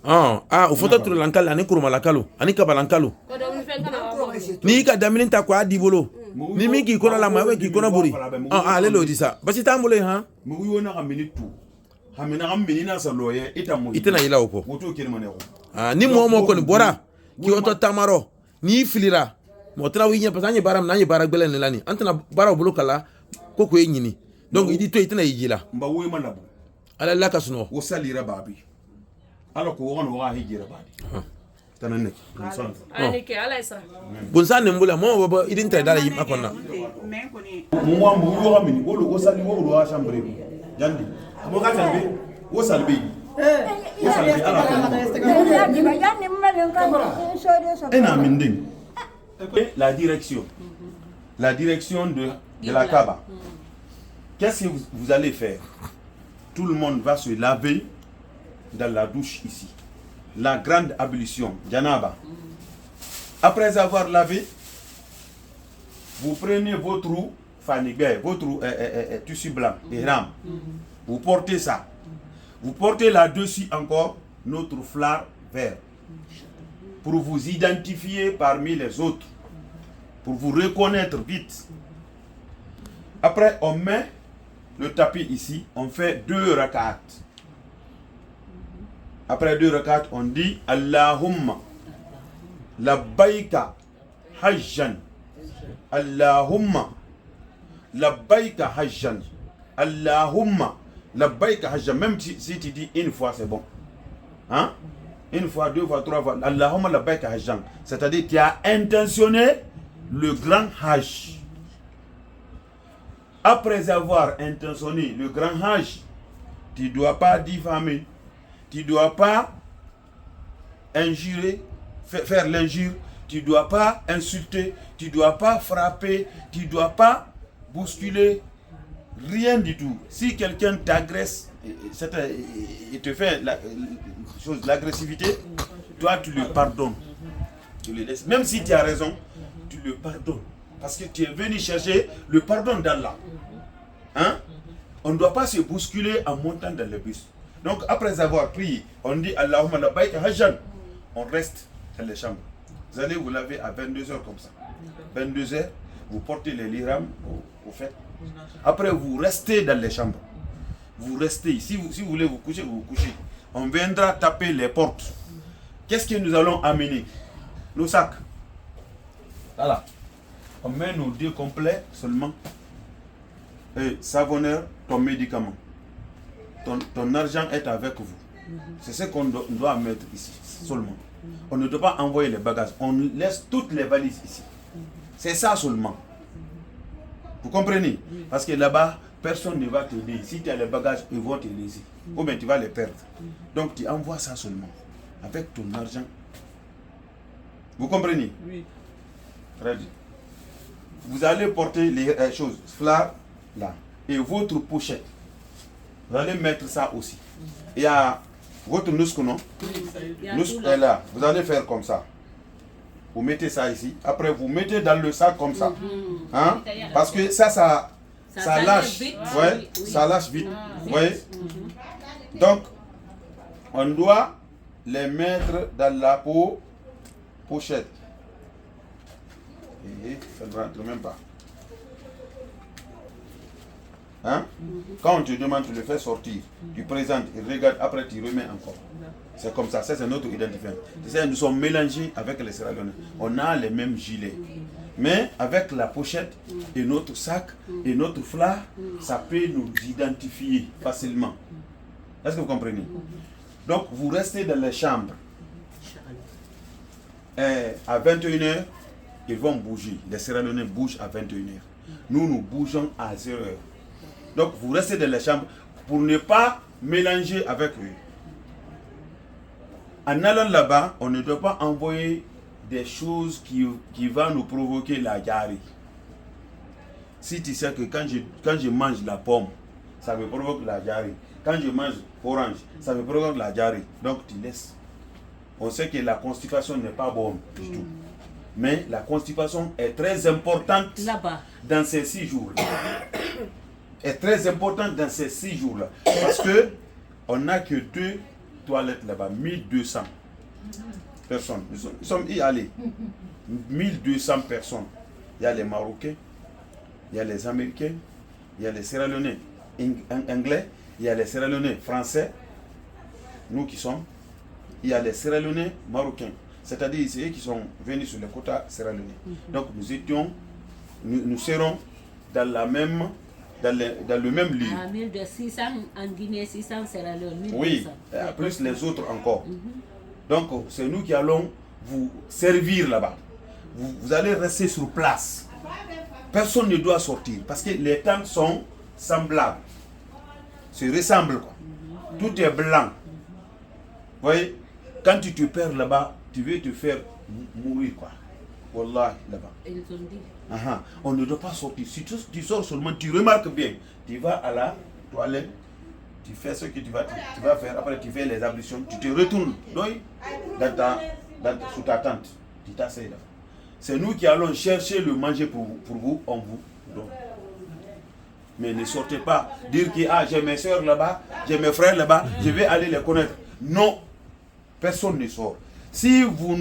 o fota turu lankala ani kuruma lakalo ani kabalankalo ni ka damini ta kwa dibolo ni mi ki kona la mawe ki kona buri ale lo disa basi tambole ha mu yona ka minute hamina ka minina sa loye itana ila oko woto kirma ne ko ni mo ko ni bora ki oto tamaro ni filira mo tra wi nya pasanye baram na nya barak belen lani antana bara bulu kala ko ko nyini donc idi to itana yijila mba wo ma labu ala la kasno wo salira babi ala ko won wa hijira babi tanan ani ke ala isra bunsan ne mbula mo baba idin tra dala yima konna mo wa mu yo amini wo sali wo wa chambre jandi mo ka salbe wo salbe la direction de la Kaaba. Qu'est-ce que vous allez faire? Tout le monde va se laver dans la douche ici. La grande ablution, Janaba. Après avoir lavé, vous prenez votre fanigbe, votre tissu blanc, ihram. Vous portez ça. Vous portez là-dessus encore notre flard vert pour vous identifier parmi les autres, pour vous reconnaître vite. Après, on met le tapis ici, on fait 2 rak'at. Après 2 rak'at, on dit Allahumma labbaika hajjan. Allahumma labbaika hajjan. Allahumma labbaika hajjan. Même si tu dis une fois, c'est bon. Hein? Une fois, 2 fois, 3 fois. Allahumma labbaika hajjan. C'est-à-dire que tu as intentionné le grand hajj. Après avoir intentionné le grand hajj, tu ne dois pas diffamer, tu ne dois pas injurer, faire l'injure, tu ne dois pas insulter, tu ne dois pas frapper, tu ne dois pas bousculer, rien du tout. Si quelqu'un t'agresse, il te fait l'agressivité, toi tu le pardonnes. Tu le laisses. Même si tu as raison, tu le pardonnes. Parce que tu es venu chercher le pardon d'Allah. Hein? On ne doit pas se bousculer en montant dans le bus. Donc après avoir prié, on dit Allahumma labbaika hajjan. On reste dans les chambres. Vous allez vous laver à 22h comme ça. 22h, vous portez les liram au fait. Après vous restez dans les chambres. Vous restez. Si vous voulez vous coucher, vous vous couchez. On viendra taper les portes. Qu'est-ce que nous allons amener? Nos sacs. Voilà. On met nos 2 complets seulement. Et savonneur, ton médicament. Ton argent est avec vous. C'est ce qu'on doit mettre ici seulement. On ne doit pas envoyer les bagages. On laisse toutes les valises ici. C'est ça seulement. Vous comprenez? Parce que là-bas, personne ne va t'aider. Si tu as les bagages, ils vont te laisser. Ou bien tu vas les perdre. Donc tu envoies ça seulement. Avec ton argent. Vous comprenez? Oui. Très bien. Vous allez porter les choses, fleurs là, et votre pochette. Vous allez mettre ça aussi. Il y a votre nousque, non? Nousque est là. Vous allez faire comme ça. Vous mettez ça ici. Après, vous mettez dans le sac comme ça. Hein? Parce que ça lâche. Ouais, ça lâche vite. Vous voyez? Donc, on doit les mettre dans la pochette. Et ça ne rentre même pas. Hein? Quand on te demande, tu le fais sortir, tu présentes, il regarde, après tu remets encore. C'est comme ça, ça c'est notre identifiant. Nous sommes mélangés avec les Sierra Leone. On a les mêmes gilets. Mais avec la pochette et notre sac et notre fleur, ça peut nous identifier facilement. Est-ce que vous comprenez? Donc vous restez dans les chambres. Et à 21h, ils vont bouger. Les Sierra Leone bougent à 21h. Nous bougeons à 0h. Donc vous restez dans les chambres pour ne pas mélanger avec eux. En allant là-bas, on ne doit pas envoyer des choses qui vont nous provoquer la diarrhée. Si tu sais que quand je mange la pomme, ça me provoque la diarrhée. Quand je mange orange, ça me provoque la diarrhée. Donc tu laisses. On sait que la constipation n'est pas bonne du tout. Mais la constipation est très importante là-bas dans ces 6 jours-là. Est très importante dans ces 6 jours-là. Parce que on n'a que toilettes là-bas, 1200 personnes. Nous sommes y allés. 1200 personnes. Il y a les Marocains, il y a les Américains, il y a les Sierra-Léonais anglais, il y a les Sierra-Léonais français, nous qui sommes, il y a les Sierra-Léonais marocains. C'est-à-dire c'est eux qui sont venus sur le quota sierra-léonais. Donc nous serons dans la même, dans le même lieu. À 1600 en Guinée, 600 Sierra Leone. 1200. Oui, plus les autres encore. Donc c'est nous qui allons vous servir là-bas. Vous allez rester sur place. Personne ne doit sortir parce que les tentes sont semblables. Se ressemblent quoi. Tout est blanc. Vous voyez, quand tu te perds là-bas, tu veux te faire mourir quoi. Wallah, là-bas. Ils ont dit. On ne doit pas sortir. Si tu sors seulement, tu remarques bien. Tu vas à la toilette, tu fais ce que tu vas faire. Après, tu fais les ablutions. Tu te retournes sous ta tente. Tu t'asseyes là. C'est nous qui allons chercher le manger pour vous. On vous donne. Mais ne sortez pas. Dire que j'ai mes soeurs là-bas, j'ai mes frères là-bas, je vais aller les connaître. Non. Personne ne sort. Si vous